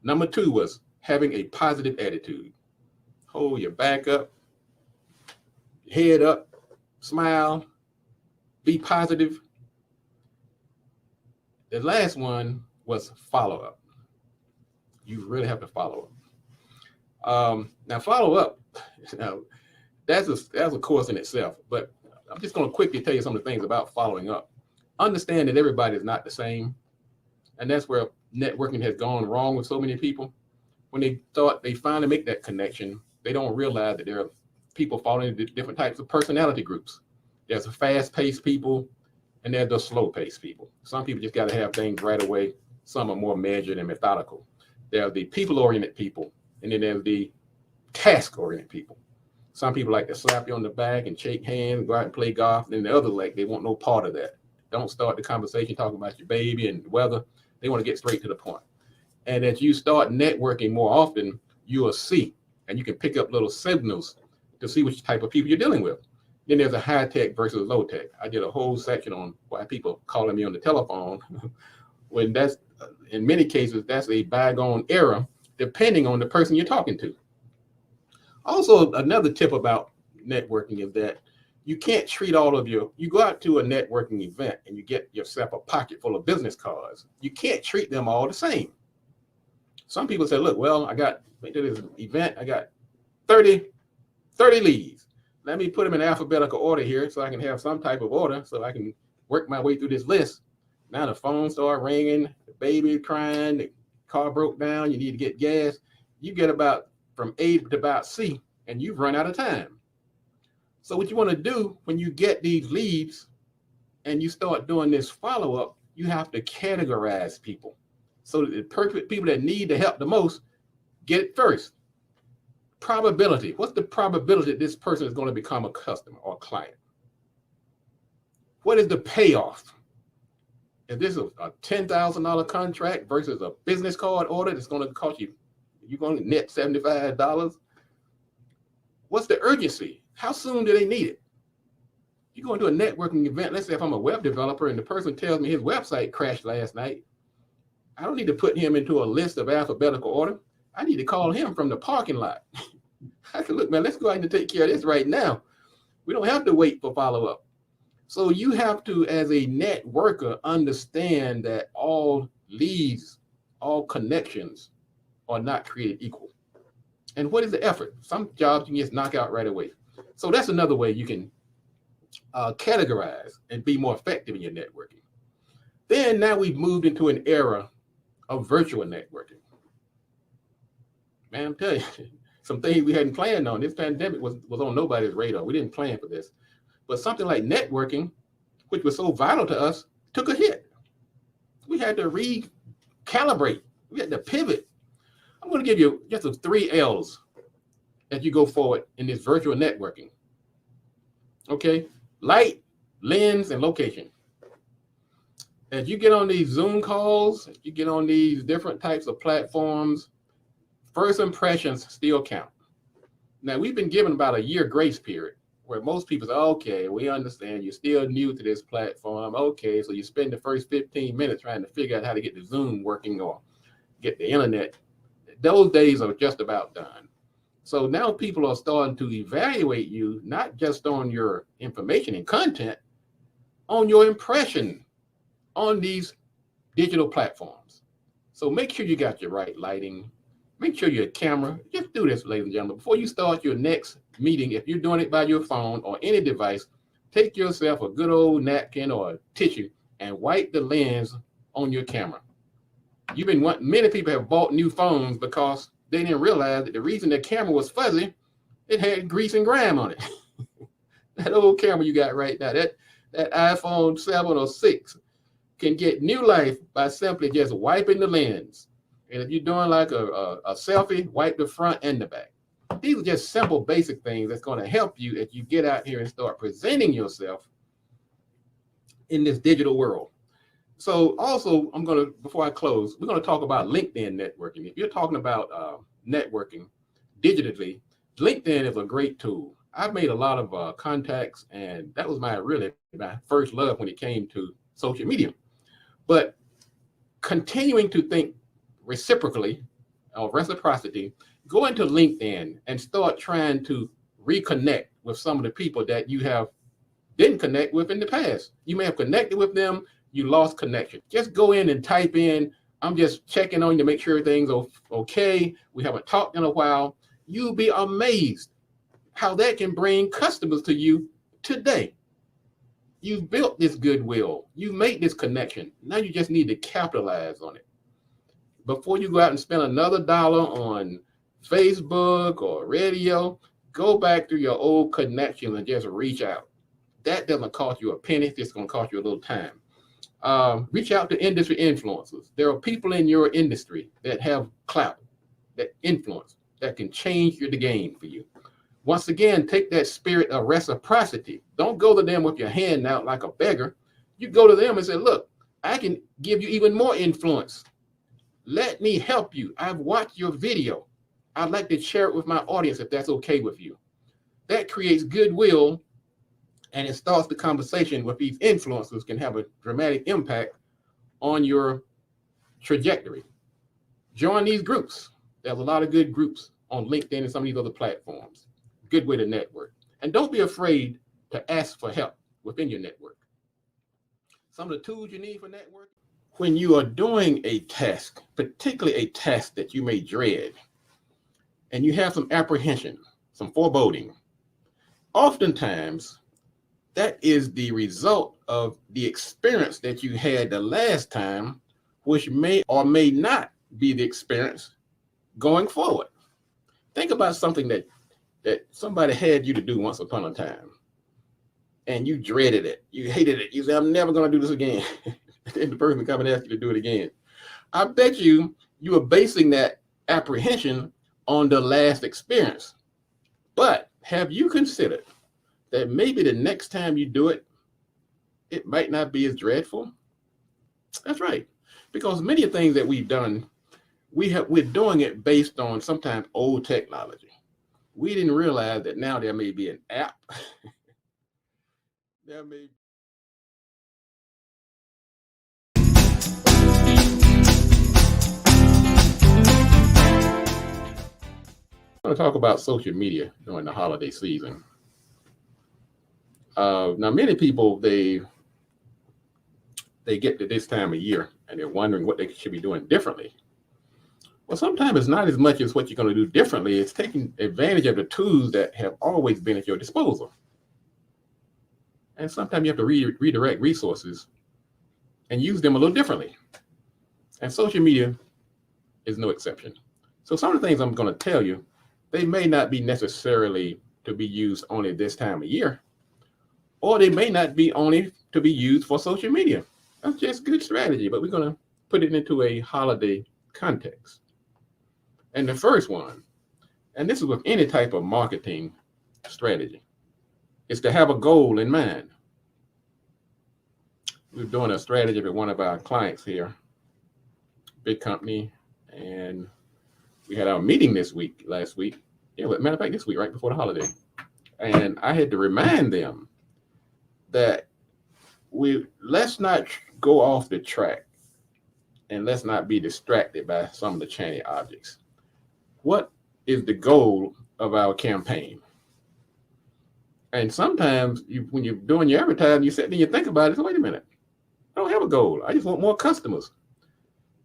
Number two was having a positive attitude. Hold your back up, head up, smile, be positive. The last one was follow up. You really have to follow up. Now, follow up, that's a course in itself, but I'm just going to quickly tell you some of the things about following up. Understand that everybody is not the same. And that's where networking has gone wrong with so many people. When they thought they finally make that connection, they don't realize that there are people falling into different types of personality groups. There's the fast-paced people, and there's the slow-paced people. Some people just got to have things right away. Some are more measured and methodical. There are the people-oriented people, and then there's the task-oriented people. Some people like to slap you on the back and shake hands, go out and play golf, and then the other, like, they want no part of that. Don't start the conversation talking about your baby and the weather. They want to get straight to the point. And as you start networking more often, you will see, and you can pick up little signals to see which type of people you're dealing with. Then there's a high tech versus low tech. I did a whole section on why people calling me on the telephone when that's, in many cases, that's a bygone era, depending on the person you're talking to. Also, another tip about networking is that you can't treat you go out to a networking event and you get yourself a pocket full of business cards. You can't treat them all the same. Some people say, look, well, I got to this event, I got 30 leads. Let me put them in alphabetical order here so I can have some type of order so I can work my way through this list. Now the phone started ringing, the baby crying, the car broke down, you need to get gas. You get about from A to about C and you've run out of time. So what you want to do when you get these leads and you start doing this follow-up, you have to categorize people. So that the perfect people that need the help the most get it first. Probability. What's the probability that this person is going to become a customer or a client? What is the payoff? Is this a $10,000 contract versus a business card order that's going to cost you, you're going to net $75? What's the urgency? How soon do they need it? You go into a networking event, let's say if I'm a web developer and the person tells me his website crashed last night, I don't need to put him into a list of alphabetical order. I need to call him from the parking lot. I said, look, man, let's go ahead and take care of this right now. We don't have to wait for follow-up. So you have to, as a networker, understand that all leads, all connections are not created equal. And what is the effort? Some jobs you can just knock out right away. So that's another way you can categorize and be more effective in your networking. Then now we've moved into an era of virtual networking. Man, I'm telling you, some things we hadn't planned on. This pandemic was on nobody's radar. We didn't plan for this. But something like networking, which was so vital to us, took a hit. We had to recalibrate. We had to pivot. I'm going to give you just the 3 L's as you go forward in this virtual networking. Okay? Light, lens, and location. As you get on these Zoom calls, you get on these different types of platforms, first impressions still count. Now, we've been given about a year grace period where most people say, okay, we understand you're still new to this platform. Okay, so you spend the first 15 minutes trying to figure out how to get the Zoom working or get the internet. Those days are just about done. So now people are starting to evaluate you, not just on your information and content, on your impression on these digital platforms. So make sure you got your right lighting. Make sure your camera, just do this, ladies and gentlemen. Before you start your next meeting, if you're doing it by your phone or any device, take yourself a good old napkin or a tissue and wipe the lens on your camera. Many people have bought new phones because they didn't realize that the reason their camera was fuzzy, it had grease and grime on it. That old camera you got right now, that iPhone 7 or 6 can get new life by simply just wiping the lens. And if you're doing like a selfie, wipe the front and the back. These are just simple, basic things that's going to help you as you get out here and start presenting yourself in this digital world. So also, before I close, we're going to talk about LinkedIn networking. If you're talking about networking digitally, LinkedIn is a great tool. I've made a lot of contacts, and that was my first love when it came to social media. But continuing to think reciprocally or reciprocity, go into LinkedIn and start trying to reconnect with some of the people that you didn't connect with in the past. You may have connected with them, you lost connection. Just go in and type in, I'm just checking on you to make sure everything's okay. We haven't talked in a while. You'll be amazed how that can bring customers to you today. You've built this goodwill. You made this connection. Now you just need to capitalize on it. Before you go out and spend another dollar on Facebook or radio, go back to your old connections and just reach out. That doesn't cost you a penny. It's just going to cost you a little time. Reach out to industry influencers. There are people in your industry that have clout, that influence, that can change the game for you. Once again, take that spirit of reciprocity. Don't go to them with your hand out like a beggar. You go to them and say, look, I can give you even more influence. Let me help you. I've watched your video. I'd like to share it with my audience if that's okay with you. That creates goodwill, and it starts the conversation with these influencers can have a dramatic impact on your trajectory. Join these groups. There's a lot of good groups on LinkedIn and some of these other platforms. Good way to network. And don't be afraid to ask for help within your network. Some of the tools you need for networking. When you are doing a task, particularly a task that you may dread, and you have some apprehension, some foreboding, oftentimes that is the result of the experience that you had the last time, which may or may not be the experience going forward. Think about something that somebody had you to do once upon a time, and you dreaded it. You hated it. You said, I'm never going to do this again. And the person come and ask you to do it again. I bet you are basing that apprehension on the last experience. But have you considered that maybe the next time you do it, it might not be as dreadful? That's right. Because many of the things that we've done, we're doing it based on sometimes old technology. We didn't realize that now there may be an app There may I want to talk about social media during the holiday season. Now, many people they get to this time of year and they're wondering what they should be doing differently. Well, sometimes it's not as much as what you're going to do differently. It's taking advantage of the tools that have always been at your disposal. And sometimes you have to redirect resources and use them a little differently. And social media is no exception. So some of the things I'm going to tell you, they may not be necessarily to be used only this time of year, or they may not be only to be used for social media. That's just good strategy, but we're going to put it into a holiday context. And the first one, and this is with any type of marketing strategy, is to have a goal in mind. We're doing a strategy with one of our clients here, big company, and we had our meeting last week. Yeah, matter of fact, this week, right before the holiday. And I had to remind them that let's not go off the track and let's not be distracted by some of the shiny objects. What is the goal of our campaign? And sometimes when you're doing your advertising, you sit there and you think about it. So wait a minute, I don't have a goal. I just want more customers.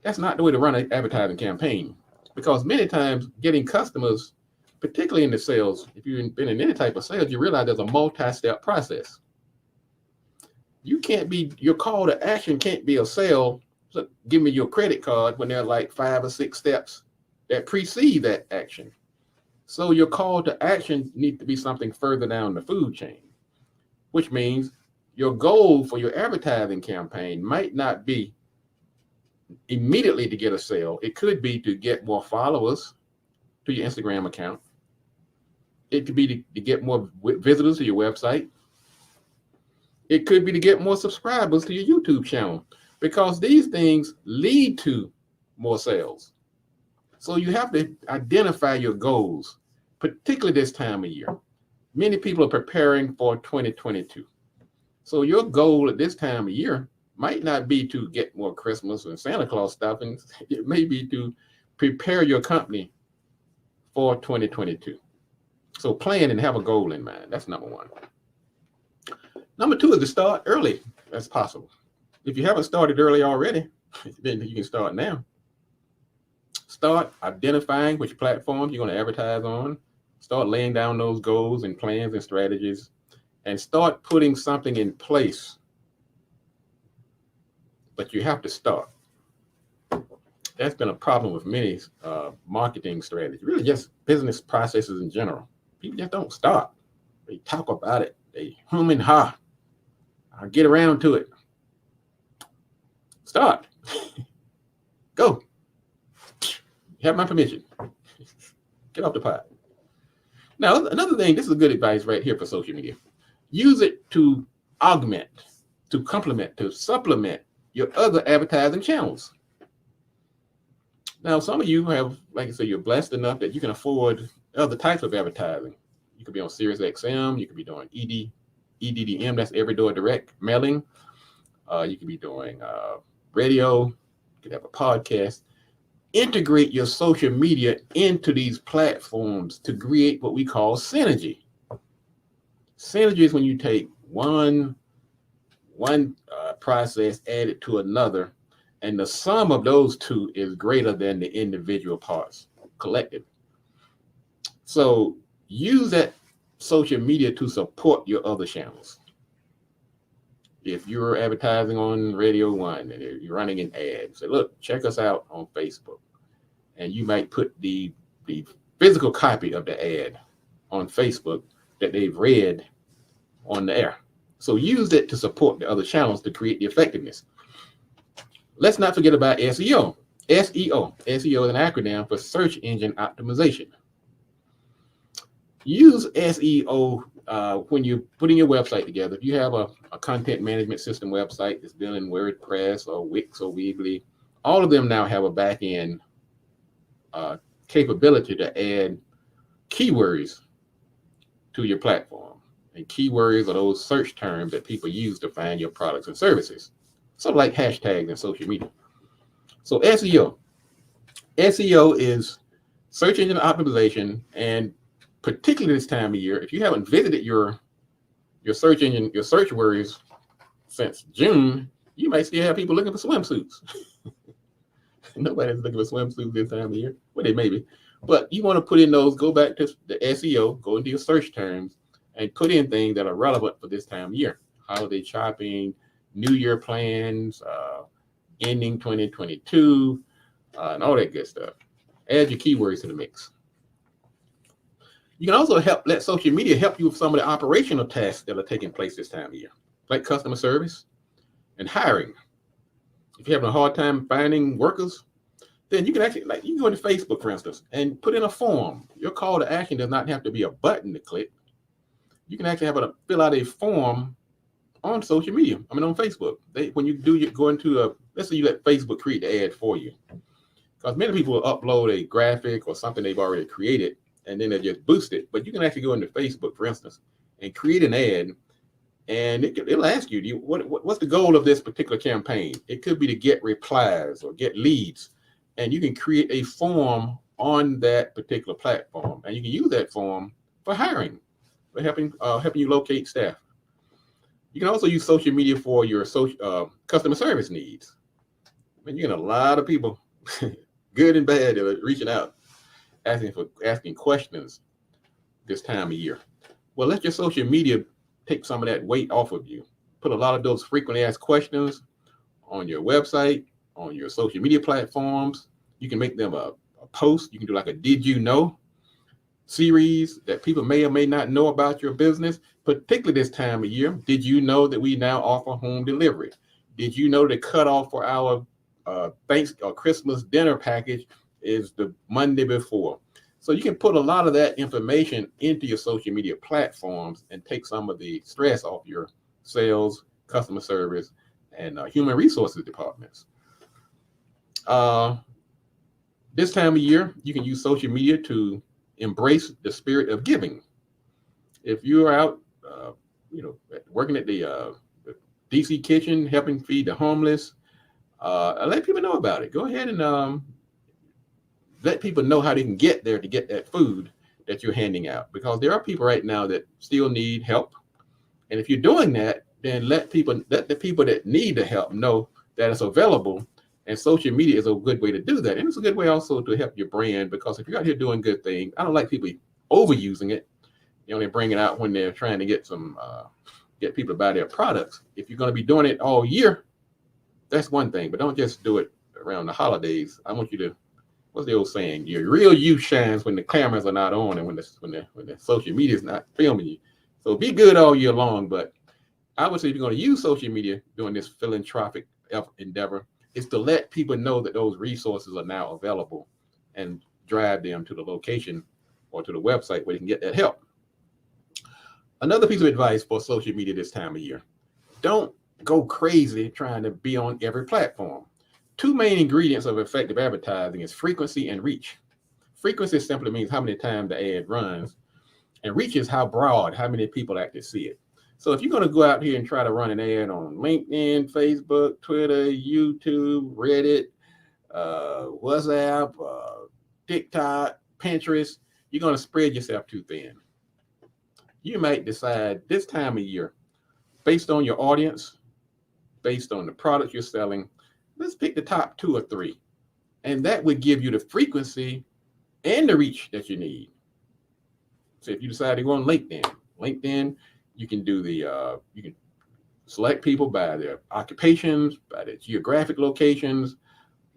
That's not the way to run an advertising campaign, because many times getting customers, particularly in the sales, if you've been in any type of sales, you realize there's a multi-step process. Your call to action can't be a sale. So give me your credit card when there are like 5 or 6 steps that precede that action. So your call to action needs to be something further down the food chain, which means your goal for your advertising campaign might not be immediately to get a sale. It could be to get more followers to your Instagram account. It could be to get more visitors to your website. It could be to get more subscribers to your YouTube channel, because these things lead to more sales. So you have to identify your goals, particularly this time of year. Many people are preparing for 2022. So your goal at this time of year might not be to get more Christmas and Santa Claus stuff, and it may be to prepare your company for 2022. So plan and have a goal in mind. That's number one. Number two is to start early as possible. If you haven't started early already, then you can start now. Start identifying which platforms you're going to advertise on. Start laying down those goals and plans and strategies, and start putting something in place. But you have to start. That's been a problem with many marketing strategies, really just business processes in general. People just don't start. They talk about it. They hum and ha. I'll get around to it. Start. Go. You have my permission. Get off the pot. Now, another thing, this is good advice right here for social media. Use it to augment, to complement, to supplement your other advertising channels. Now, some of you have, like I said, you're blessed enough that you can afford other types of advertising. You could be on Sirius XM. You could be doing EDDM, that's Every Door Direct mailing. You could be doing radio. You could have a podcast. Integrate your social media into these platforms to create what we call synergy. Synergy is when you take one process, add it to another, and the sum of those two is greater than the individual parts collected. So use that social media to support your other channels. If you're advertising on Radio 1 and you're running an ad, say, look, check us out on Facebook. And you might put the physical copy of the ad on Facebook that they've read on the air. So use it to support the other channels to create the effectiveness. Let's not forget about SEO. SEO is an acronym for search engine optimization. Use SEO when you're putting your website together. If you have a content management system website that's built in WordPress or Wix or Weebly, all of them now have a back-end capability to add keywords to your platform. And keywords are those search terms that people use to find your products and services. Sort of like hashtags in social media. So SEO. SEO is search engine optimization, and particularly this time of year, if you haven't visited your search engine, your search words since June, you might still have people looking for swimsuits. Nobody's looking for swimsuits this time of year. Well, they may be. But you want to put in those, go back to the SEO, go into your search terms, and put in things that are relevant for this time of year. Holiday shopping, New Year plans, ending 2022, and all that good stuff. Add your keywords to the mix. You can also let social media help you with some of the operational tasks that are taking place this time of year, like customer service and hiring. If you're having a hard time finding workers, then you can actually, like, you can go into Facebook, for instance, and put in a form. Your call to action does not have to be a button to click. You can actually have to fill out a form on social media. I mean, on Facebook. When you go into let's say you let Facebook create the ad for you. Because many people will upload a graphic or something they've already created, and then they just boost it. But you can actually go into Facebook, for instance, and create an ad, and it'll ask you, what's the goal of this particular campaign? It could be to get replies or get leads, and you can create a form on that particular platform, and you can use that form for hiring, for helping you locate staff. You can also use social media for your customer service needs. I mean, you get a lot of people, good and bad, that are reaching out, asking questions this time of year. Well, let your social media take some of that weight off of you. Put a lot of those frequently asked questions on your website, on your social media platforms. You can make them a post. You can do like a Did You Know series that people may or may not know about your business, particularly this time of year. Did you know that we now offer home delivery? Did you know the cutoff for our Christmas dinner package is the Monday before? So you can put a lot of that information into your social media platforms and take some of the stress off your sales, customer service, and human resources departments. This time of year, you can use social media to embrace the spirit of giving. If you're out, working at the DC kitchen, helping feed the homeless, let people know about it. Go ahead and let people know how they can get there to get that food that you're handing out, because there are people right now that still need help. And if you're doing that, then let the people that need the help know that it's available. And social media is a good way to do that. And it's a good way also to help your brand, because if you're out here doing good things, I don't like people overusing it. They only bring it out when they're trying to get people to buy their products. If you're going to be doing it all year, that's one thing, but don't just do it around the holidays. I want you to, what's the old saying? Your real you shines when the cameras are not on and when the social media is not filming you. So be good all year long. But I would say if you're going to use social media during this philanthropic endeavor, is to let people know that those resources are now available and drive them to the location or to the website where they can get that help. Another piece of advice for social media this time of year: don't go crazy trying to be on every platform. Two main ingredients of effective advertising is frequency and reach. Frequency simply means how many times the ad runs, and reach is how broad, how many people actually see it. So if you're going to go out here and try to run an ad on LinkedIn, Facebook, Twitter, YouTube, Reddit, WhatsApp, TikTok, Pinterest, you're going to spread yourself too thin. You might decide this time of year, based on your audience, based on the product you're selling, let's pick the top 2 or 3. And that would give you the frequency and the reach that you need. So if you decide to go on LinkedIn, you can do you can select people by their occupations, by their geographic locations.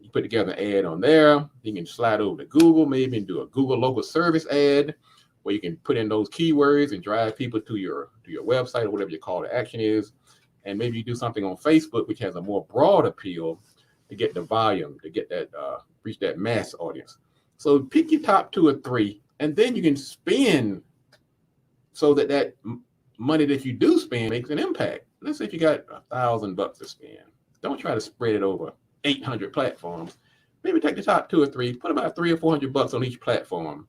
You put together an ad on there. You can slide over to Google, maybe, and do a Google local service ad where you can put in those keywords and drive people to your website or whatever your call to action is. And maybe you do something on Facebook, which has a more broad appeal to get the volume, to get that reach that mass audience. So pick your top 2 or 3, and then you can spend so that money that you do spend makes an impact. Let's say if you got $1,000 to spend, don't try to spread it over 800 platforms. Maybe take the top 2 or 3, put about $300 or $400 on each platform.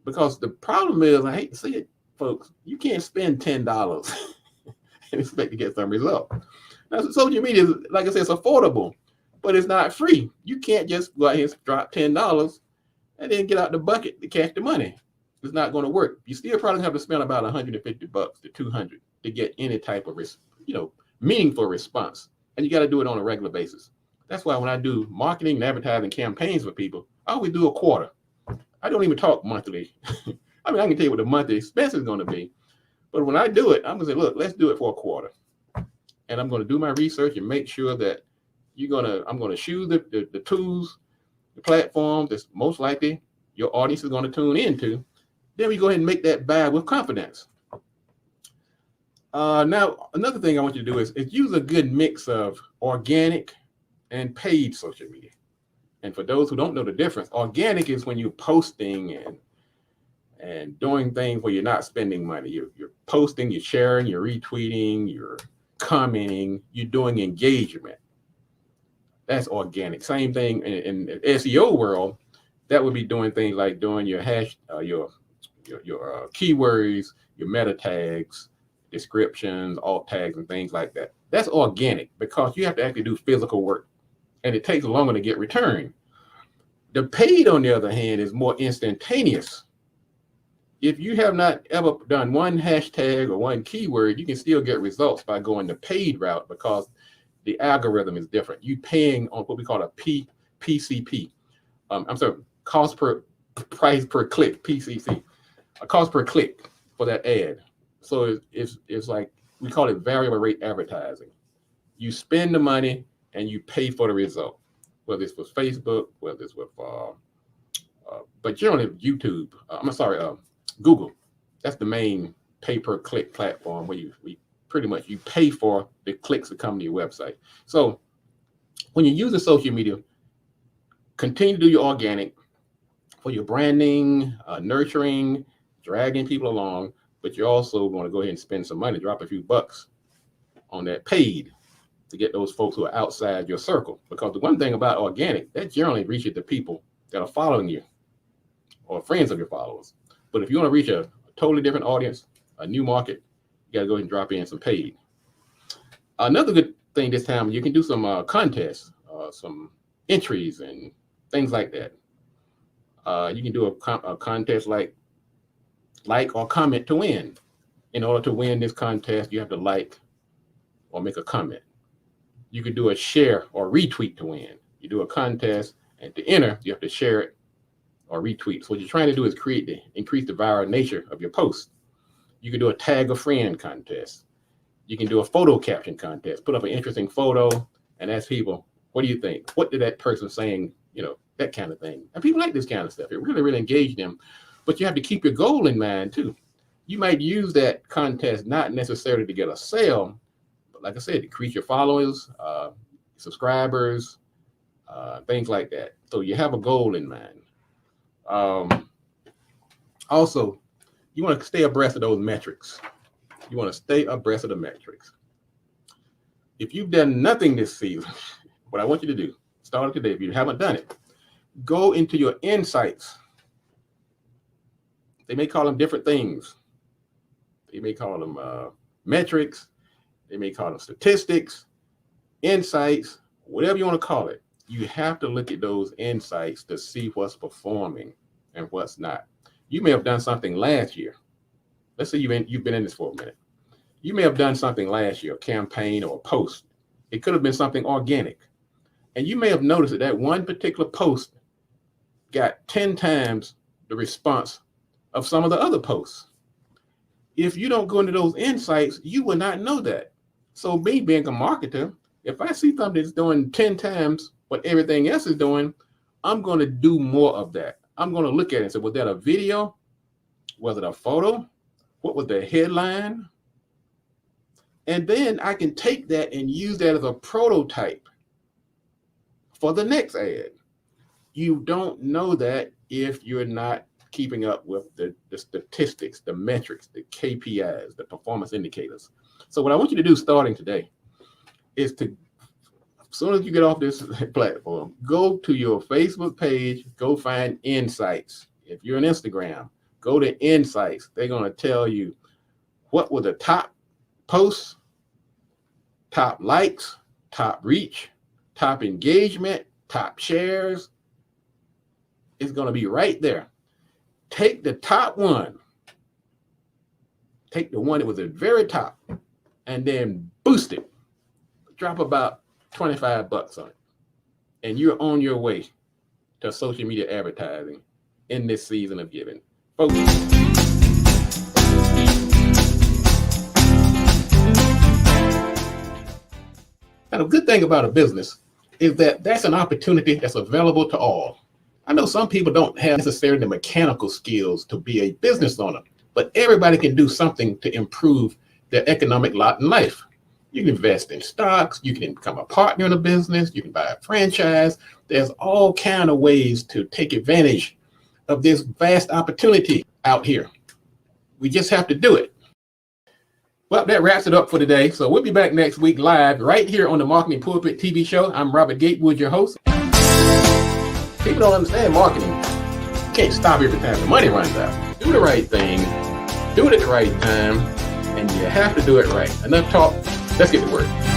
Because the problem is, I hate to see it, folks, you can't spend $10 and expect to get some result. Now, social media is, like I said, it's affordable, but it's not free. You can't just go out here and drop $10 and then get out the bucket to catch the money. It's not going to work. You still probably have to spend about $150 to $200 to get any type of, meaningful response. And you got to do it on a regular basis. That's why when I do marketing and advertising campaigns for people, I always do a quarter. I don't even talk monthly. I mean, I can tell you what the monthly expense is going to be. But when I do it, I'm going to say, look, let's do it for a quarter. And I'm going to do my research and make sure that I'm going to choose the tools, the platforms that's most likely your audience is going to tune into. Then we go ahead and make that buy with confidence. Now, another thing I want you to do is use a good mix of organic and paid social media. And for those who don't know the difference, organic is when you're posting and doing things where you're not spending money. You're posting, you're sharing, you're retweeting, you're commenting, you're doing engagement. That's organic. Same thing in the SEO world. That would be doing things like doing your your keywords, your meta tags, descriptions, alt tags, and things like that. That's organic because you have to actually do physical work, and it takes longer to get return. The paid, on the other hand, is more instantaneous. If you have not ever done one hashtag or one keyword, you can still get results by going the paid route because the algorithm is different. You paying on what we call a PCP. Price per click, PCC. A cost per click for that ad. So it's like, we call it variable rate advertising. You spend the money and you pay for the result, whether it's with Facebook, whether it's with, but generally YouTube. Google. That's the main pay per click platform where you pay for the clicks that come to your website. So when you use the social media, continue to do your organic for your branding, nurturing, dragging people along, but you're also going to go ahead and spend some money, drop a few bucks on that paid to get those folks who are outside your circle. Because the one thing about organic, that generally reaches the people that are following you or friends of your followers. But if you want to reach a totally different audience, a new market, you got to go ahead and drop in some paid. Another good thing this time, you can do some contests, some entries and things like that. You can do a contest like or comment to win. In order to win this contest, you have to like or make a comment. You could do a share or retweet to win. You do a contest, and to enter, you have to share it or retweet. So what you're trying to do is increase the viral nature of your post. You can do a tag a friend contest. You can do a photo caption contest. Put up an interesting photo and ask people, what do you think? What did that person saying? That kind of thing. And people like this kind of stuff. It really, really engages them. But you have to keep your goal in mind too. You might use that contest not necessarily to get a sale, but like I said, increase your followers, subscribers, things like that. So you have a goal in mind. Also, you want to stay abreast of those metrics. You want to stay abreast of the metrics. If you've done nothing this season, what I want you to do, start today. If you haven't done it, go into your insights. They may call them different things. They may call them metrics. They may call them statistics, insights, whatever you want to call it. You have to look at those insights to see what's performing and what's not. You may have done something last year. Let's say you've been in this for a minute. You may have done something last year, a campaign or a post. It could have been something organic. And you may have noticed that one particular post got 10 times the response of some of the other posts. If you don't go into those insights, you will not know that. So me being a marketer, if I see something that's doing 10 times what everything else is doing, I'm going to do more of that. I'm going to look at it and say, was that a video? Was it a photo? What was the headline? And then I can take that and use that as a prototype for the next ad. You don't know that if you're not keeping up with the statistics, the metrics, the KPIs, the performance indicators. So what I want you to do starting today is to, as soon as you get off this platform, go to your Facebook page, go find insights. If you're on Instagram, Go to insights. They're going to tell you what were the top posts, top likes, top reach, top engagement, top shares. It's going to be right there. Take the top one. Take the one that was at the very top and then boost it. Drop about $25 on it. And you're on your way to social media advertising in this season of giving. Folks, and a good thing about a business is that that's an opportunity that's available to all. I know some people don't have necessarily the mechanical skills to be a business owner, but everybody can do something to improve their economic lot in life. You can invest in stocks, you can become a partner in a business, you can buy a franchise. There's all kinds of ways to take advantage of this vast opportunity out here. We just have to do it. Well, that wraps it up for today. So we'll be back next week live right here on the Marketing Pulpit TV show. I'm Robert Gatewood, your host. People don't understand marketing. You can't stop every time the money runs out. Do the right thing, do it at the right time, and you have to do it right. Enough talk. Let's get to work.